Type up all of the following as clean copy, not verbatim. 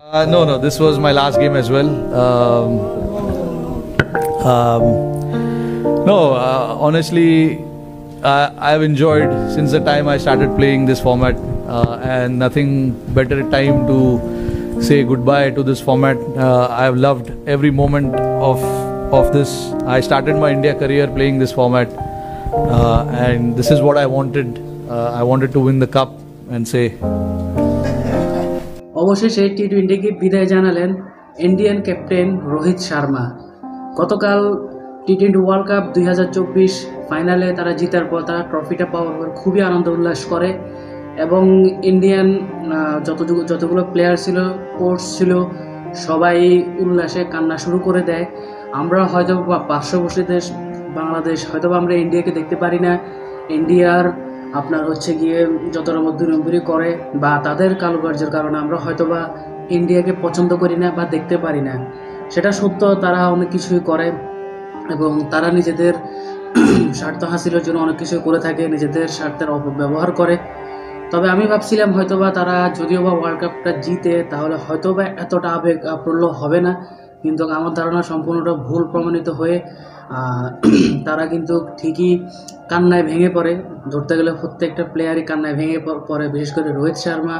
No, this was my last game as well. No, honestly, I've enjoyed since the time I started playing this format, and nothing better time to say goodbye to this format. I've loved every moment of this. I started my India career playing this format, and this is what I wanted. I wanted to win the cup and say. অবশেষে টি-20কে বিদায় জানালেন Indian captain Rohit Sharma. গতকাল টি-20 world cup 2024 ফাইনালে তারা জিতার পর তারা ট্রফিটা পাওয়ার পর খুবই আনন্দ উল্লাস করে এবং ইন্ডিয়ান যতগুলো প্লেয়ার ছিল, কোচ ছিল, সবাই উল্লাসে কান্না শুরু করে দেয়। আমরা হয়তো পার্শ্ববর্তী দেশ বাংলাদেশ হয়তো আমরা ইন্ডিয়াকে দেখতে পারি না, ইন্ডিয়ার আপনার হচ্ছে গিয়ে যতটা দুই করে বা তাদের কারুকার্যের কারণে আমরা হয়তোবা ইন্ডিয়াকে পছন্দ করি না বা দেখতে পারি না, সেটা সত্য। তারা অনেক কিছুই করে এবং তারা নিজেদের স্বার্থ হাসিলের জন্য অনেক কিছু করে থাকে, নিজেদের স্বার্থের অপব্যবহার করে। তবে আমি ভাবছিলাম হয়তোবা তারা যদিও বা ওয়ার্ল্ড কাপটা জিতে তাহলে হয়তোবা এতটা আবেগ আপ্লুত হবে না, কিন্তু আমার ধারণা সম্পূর্ণটা ভুল প্রমাণিত হয়ে তারা কিন্তু ঠিকই কান্নায় ভেঙে পড়ে। ধরতে গেলে প্রত্যেকটা প্লেয়ারই কান্নায় ভেঙে পড়ে, বিশেষ করে রোহিত শর্মা,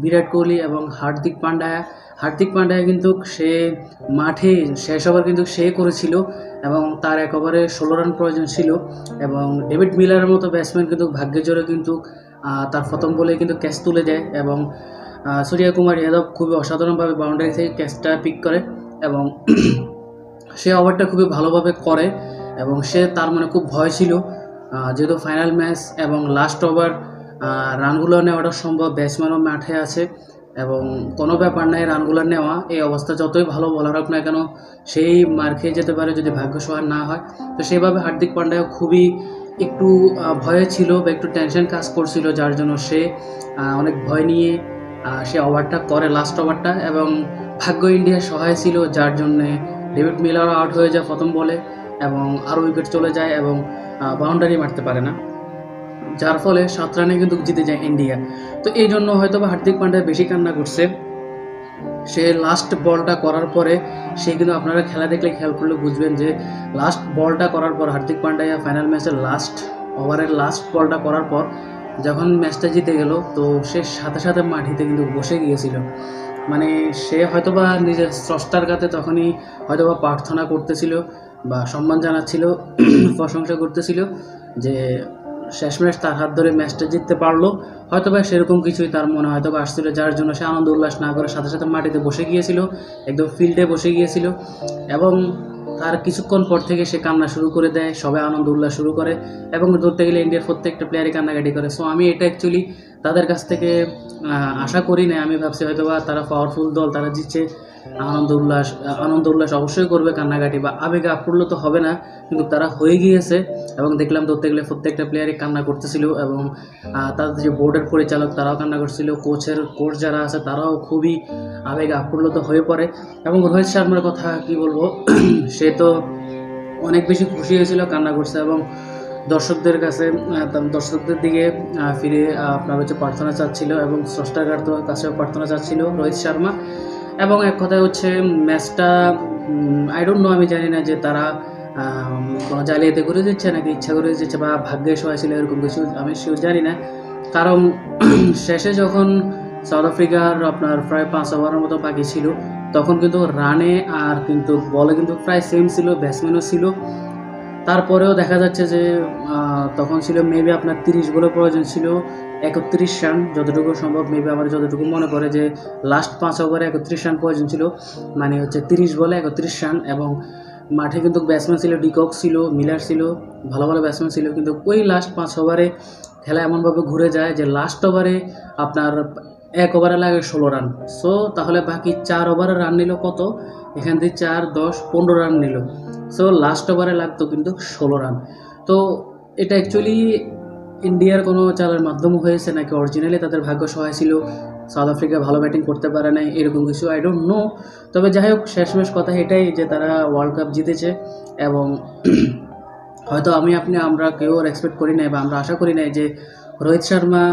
বিরাট কোহলি এবং হার্দিক পান্ড্যায়া কিন্তু সে মাঠে শেষ ওভার কিন্তু সে করেছিল এবং তার এক ওভারে 16 রান প্রয়োজন ছিল এবং ডেভিড মিলারের মতো ব্যাটসম্যান কিন্তু ভাগ্যের জোরে কিন্তু তার প্রথম বলে কিন্তু ক্যাচ তুলে দেয় এবং সূর্যকুমার যাদব খুবই অসাধারণভাবে বাউন্ডারি থেকে ক্যাচটা পিক করে এবং সে ওভারটা খুবই ভালোভাবে করে এবং সে তার মনে খুব ভয় ছিল যেহেতু ফাইনাল ম্যাচ এবং লাস্ট ওভার রানগুলো নেওয়াটা সম্ভব, ব্যাটসম্যানও মাঠে আছে এবং কোনো ব্যাপার নাই রানগুলো নেওয়া। এই অবস্থা যতই ভালো বলার হোক না কেন সেই মার খেয়ে যেতে পারে যদি ভাগ্য সহায় না হয়। তো সেইভাবে হার্দিক পান্ড্যাও খুবই একটু ভয়ে ছিল বা একটু টেনশন কাজ করছিল, যার জন্য সে অনেক ভয় নিয়ে সে ওভারটা করে লাস্ট ওভারটা এবং ভাগ্য ইন্ডিয়ার সহায় ছিল, যার জন্যে ডেভিড মিলার আউট হয়ে যায় প্রথম বলে এবং আরও উইকেট চলে যায় এবং বাউন্ডারি মারতে পারে না, যার ফলে 7 রানে কিন্তু জিতে যায় ইন্ডিয়া। তো এই জন্য হয়তো বা হার্দিক পান্ড্যা বেশি কান্না করছে। সে লাস্ট বলটা করার পরে সে কিন্তু আপনারা খেলা দেখলে খেয়াল করলে বুঝবেন যে লাস্ট বলটা করার পর হার্দিক পান্ড্যা ফাইনাল ম্যাচের লাস্ট ওভারের লাস্ট বলটা করার পর যখন ম্যাচটা জিতে গেল তো সে সাথে সাথে মাটিতে কিন্তু বসে গিয়েছিল। মানে সে হয়তোবা নিজের স্রষ্টার কাছে তখনই হয়তোবা প্রার্থনা করতেছিল বা সম্মান জানাচ্ছিল, প্রশংসা করতেছিল যে শেষমেশ তার হাত ধরে ম্যাচটা জিততে পারলো। হয়তোবা সেরকম কিছুই তার মনে হয়তোবা আসছিল, যার জন্য সে আনন্দ উল্লাস না করে সাথে সাথে মাটিতে বসে গিয়েছিল, একদম ফিল্ডে বসে গিয়েছিল এবং তার কিছুক্ষণ পর থেকে সে কান্না শুরু করে দেয়, সবাই আনন্দ উল্লাস শুরু করে এবং ধরতে গেলে ইন্ডিয়ার প্রত্যেকটা প্লেয়ারই কান্নাকাটি করে। সো আমি এটা অ্যাকচুয়ালি তাদের কাছ থেকে আশা করি না, আমি ভাবছি হয়তোবা তারা পাওয়ারফুল দল, তারা জিতছে, আনন্দ উল্লাস অবশ্যই করবে, কান্নাকাটি বা আবেগে আপ্লুত হবে না, কিন্তু তারা হয়ে গিয়েছে এবং দেখলাম ধরতে গেলে প্রত্যেকটা প্লেয়ারই কান্না করতেছিল এবং তাদের যে বোর্ডের পরিচালক তারাও কান্না করছিল, কোচ যারা আছে তারাও খুবই আবেগে আপ্লুত হয়ে পড়ে এবং রোহিত শর্মার কথা কি বলবো, সে তো অনেক বেশি খুশি হয়েছিল, কান্না করছে এবং দর্শকদের দিকে ফিরে আপনার হচ্ছে প্রার্থনা চাচ্ছিল এবং স্রষ্টার কাছেও প্রার্থনা চাচ্ছিল রোহিত শর্মা। এবং এক কথায় হচ্ছে ম্যাচটা আই ডোন্ট নো, আমি জানি না যে তারা কোনো জালিয়াতি করে দিচ্ছে নাকি ইচ্ছা করে দিচ্ছে বা ভাগ্যের সহায় ছিল এরকম কিছু, আমি সেও জানি না। কারণ শেষে যখন সাউথ আফ্রিকার আপনার প্রায় 5 ওভারের মতো বাকি ছিল তখন কিন্তু রানে আর কিন্তু বলে কিন্তু প্রায় সেম ছিল, ব্যাটসম্যানও ছিল, তারপরেও দেখা যাচ্ছে যে তখন ছিল মেবি আপনার 30 বলে প্রয়োজন ছিল 31 রান, যতটুকু সম্ভব মেবি আমার যতটুকু মনে করে যে লাস্ট 5 ওভারে 31 রান প্রয়োজন ছিল, মানে হচ্ছে 30 বলে 31 রান এবং মাঠে কিন্তু ব্যাটসম্যান ছিল, ডিকক ছিল, মিলার ছিল, ভালো ভালো ব্যাটসম্যান ছিল, কিন্তু ওই লাস্ট 5 ওভারে খেলা এমনভাবে ঘুরে যায় যে লাস্ট ওভারে আপনার 1 ওভারে লাগে 16 রান। সো তাহলে বাকি 4 ওভারে রান নিল কত, এখান থেকে 4, 10, 15 রান নিল। সো লাস্ট ওভারে লাগতো কিন্তু 16 রান। তো এটা অ্যাকচুয়ালি ইন্ডিয়ার কোনো চালের মাধ্যমে হয়েছে নাকি অরিজিনালি তাদের ভাগ্য সহায় ছিল, সাউথ আফ্রিকা ভালো ব্যাটিং করতে পারে নাই এরকম কিছু, আই ডোন্ট নো। তবে যাই হোক শেষমেশ কথা এটাই যে তারা ওয়ার্ল্ড কাপ জিতেছে এবং হয়তো আমরা কেউ এক্সপেক্ট করি নাই বা আমরা আশা করি নাই যে রোহিত শর্মা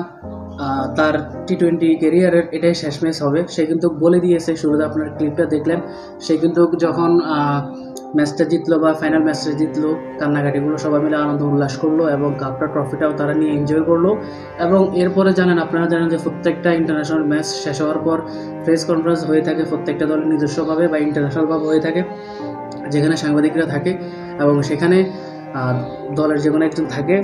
তার টি-20 ক্যারিয়ারের এটাই শেষ ম্যাচ হবে। সে কিন্তু বলে দিয়েছে, শুরুতে আপনার ক্লিপটা দেখলেন, সে কিন্তু যখন ম্যাচটা জিতলো বা ফাইনাল ম্যাচটা জিতলো, কান্নাকাটিগুলো সবাই মিলে আনন্দ উল্লাস করলো এবং কাপটা ট্রফিটাও তারা নিয়ে এনজয় করলো। এবং এরপরে আপনারা জানেন যে প্রত্যেকটা ইন্টারন্যাশনাল ম্যাচ শেষ হওয়ার পর প্রেস কনফারেন্স হয়ে থাকে প্রত্যেকটা দলের নিজস্বভাবে বা ইন্টারন্যাশনালভাবে হয়ে থাকে, যেখানে সাংবাদিকরা থাকে এবং সেখানে দলের যে কোনো একজন থাকে,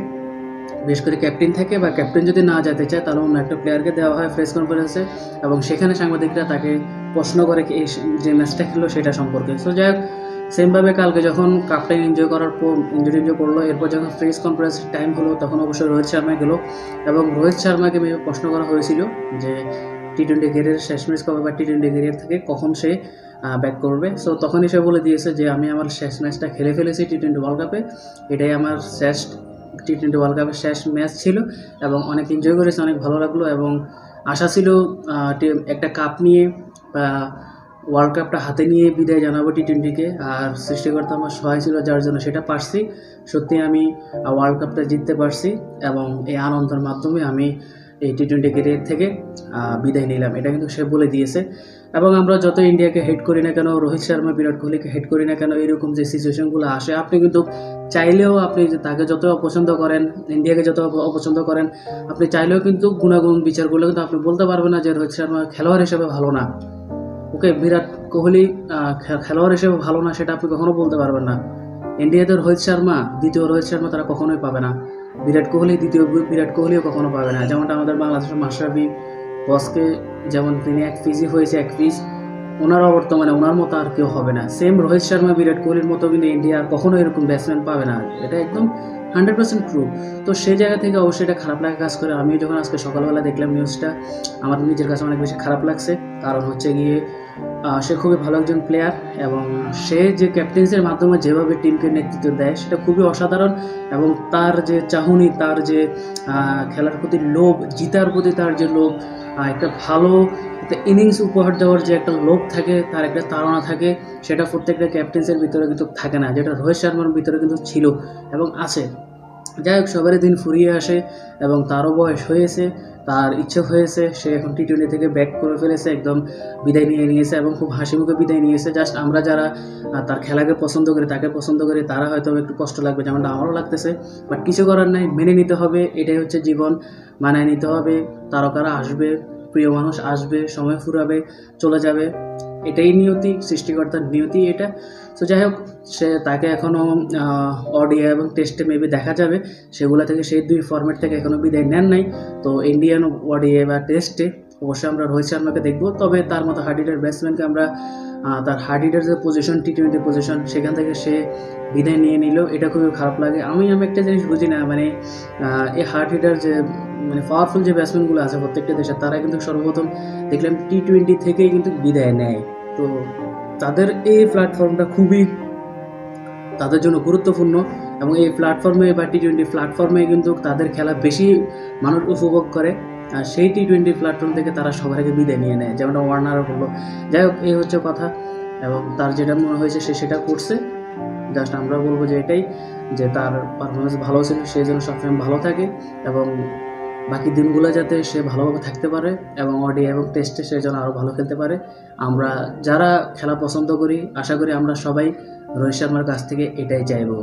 বিশেষ করে ক্যাপ্টেন থাকে, বা ক্যাপ্টেন যদি না যেতে চায় তাহলে অন্য একটা প্লেয়ারকে দেওয়া হয় প্রেস কনফারেন্সে, এবং সেখানে সাংবাদিকরা তাকে প্রশ্ন করে এই যে ম্যাচটা খেললো সেটা সম্পর্কে। সো যাই হোক, সেমভাবে কালকে যখন কাপটা এনজয় করার পর এনজয় করলো, এরপর যখন প্রেস কনফারেন্স টাইম হলো তখন অবশ্যই রোহিত শর্মা গেল এবং রোহিত শর্মাকে প্রশ্ন করা হয়েছিল যে টি-20 ক্যারিয়ার শেষ ম্যাচ কবে বা টি-20 ক্যারিয়ার থেকে কখন সে ব্যাক করবে। সো তখনই সে বলে দিয়েছে যে আমি আমার শেষ ম্যাচটা খেলে ফেলেছি টি-20 ওয়ার্ল্ড কাপে, এটাই আমার শেষ টি-20 ওয়ার্ল্ড কাপের শেষ ম্যাচ ছিল এবং অনেক এনজয় করেছে, অনেক ভালো লাগলো এবং আশা ছিল একটা কাপ নিয়ে ওয়ার্ল্ড কাপটা হাতে নিয়ে বিদায় জানাবো টি-20কে। আর সৃষ্টিকর্তা আমার সহায় ছিল, যার জন্য সেটা পারছি। সত্যি আমি ওয়ার্ল্ড কাপটা জিততে পারছি এবং এই আনন্দের মাধ্যমে আমি এই টি-20 ক্যারিয়ার থেকে বিদায় নিলাম, এটা কিন্তু সে বলে দিয়েছে। এবং আমরা যত ইন্ডিয়াকে হেড করি না কেন, রোহিত শর্মা বিরাট কোহলিকে হেড করি না কেন, এরকম যে সিচুয়েশনগুলো আসে, আপনি কিন্তু চাইলেও আপনি তাকে যত অপছন্দ করেন, ইন্ডিয়াকে যত অপছন্দ করেন, আপনি চাইলেও কিন্তু গুণাগুণ বিচারগুলো কিন্তু আপনি বলতে পারবেন না যে রোহিত শর্মা খেলোয়াড় হিসেবে ভালো না। ওকে, বিরাট কোহলি খেলোয়াড় হিসেবে ভালো না সেটা আপনি কখনো বলতে পারবেন না। ইন্ডিয়াতে রোহিত শর্মা, দ্বিতীয় রোহিত শর্মা তারা কখনোই পাবে না। বিরাট কোহলি দ্বিতীয় বিরাট কোহলিও কখনো পাবে না। যেমনটা আমাদের বাংলাদেশের মাশরাফি বসকে যেমন তিনি এক পিসই হয়েছে, এক পিস, ওনারাও বর্তমানে ওনার মতো আর কেউ হবে না। সেম রোহিত শর্মা বিরাট কোহলির মতো কিন্তু ইন্ডিয়া কখনো এরকম ব্যাটসম্যান পাবে না, এটা একদম 100% ট্রু। তো সেই জায়গা থেকে অবশ্যই এটা খারাপ লাগা কাজ করে। আমি যখন আজকে সকালবেলা দেখলাম নিউজটা, আমার নিজের কাছে অনেক বেশি খারাপ লাগছে। কারণ হচ্ছে গিয়ে সে খুবই ভালো একজন প্লেয়ার এবং সে যে ক্যাপ্টেন্সির মাধ্যমে যেভাবে টিমকে নেতৃত্ব দেয় সেটা খুবই অসাধারণ। এবং তার যে চাহনি, তার যে খেলার প্রতি লোভ, জিতার প্রতি তার যে লোভ, একটা ভালো একটা ইনিংস উপহার দেওয়ার যে একটা লোভ থাকে, তার একটা তাড়না থাকে, সেটা প্রত্যেকটা ক্যাপ্টেন্সের ভিতরে কিন্তু থাকে না, যেটা রোহিত শর্মার ভিতরে কিন্তু ছিল এবং আছে। যাই হোক, সবারই দিন ফুরিয়ে আসে এবং তারও বয়স হয়েছে, তার ইচ্ছে হয়েছে, সে এখন টি-20 থেকে ব্যাক করে ফেলেছে, একদম বিদায় নিয়ে নিয়েছে এবং খুব হাসি মুখে বিদায় নিয়েছে। জাস্ট আমরা যারা তার খেলাকে পছন্দ করি, তাকে পছন্দ করি, তারা হয়তো একটু কষ্ট লাগবে, যেমনটা আমারও লাগতেছে, বাট কিছু করার নাই, মেনে নিতে হবে। এটাই হচ্ছে জীবন, মানায় নিতে হবে। তারকারা আসবে, প্রিয় মানুষ আসবে, সময় ফুরাবে, চলে যাবে, এটাই নিয়তি, সৃষ্টিকর্তার নিয়তি এটা। তো যাই হোক, তাকে এখনও ওডিআই এবং টেস্টে মেবি দেখা যাবে, সেগুলো থেকে সেই দুই ফরম্যাট থেকে এখনও বিদায় নেন নাই। তো ইন্ডিয়ান ওডিআই বা টেস্টে অবশ্যই আমরা রোহিত শর্মাকে দেখবো, তবে তার মতো হার্ড হিটার ব্যাটসম্যানকে আমরা তার হার্ড হিটার যে পজিশন, টি-20 পজিশন, সেখান থেকে সে বিদায় নিয়ে নিল, এটা খুবই খারাপ লাগে। আমি একটা জিনিস বুঝি না, মানে এই হার্ড হিটার যে পাওয়ারফুল যে ব্যাটসম্যানগুলো আছে প্রত্যেকটা দেশে, তারা কিন্তু সর্বপ্রথম দেখলাম টি-20 থেকেই কিন্তু বিদায় নেয়। তো তাদের এই প্ল্যাটফর্মটা খুবই তাদের জন্য গুরুত্বপূর্ণ এবং এই প্ল্যাটফর্মে বা টি-20 প্ল্যাটফর্মে কিন্তু তাদের খেলা বেশি মানুষ উপভোগ করে। আর সেই টি-20 প্ল্যাটফর্ম থেকে তারা সবার আগে বিদায় নিয়ে নেয়, যেমনটা ওয়ার্নারও বললো। যাই হোক, এই হচ্ছে কথা এবং তার যেটা মনে হয়েছে সে সেটা করছে। জাস্ট আমরা বলবো যে এটাই, যে তার পারফরমেন্স ভালো ছিল, সে যেন সবসময় ভালো থাকে এবং বাকি দিনগুলো যাতে সে ভালোভাবে থাকতে পারে এবং ওডিআই এবং টেস্টে সে যেন আরও ভালো খেলতে পারে। আমরা যারা খেলা পছন্দ করি, আশা করি আমরা সবাই রোহিত শর্মার কাছ থেকে এটাই চাইবো।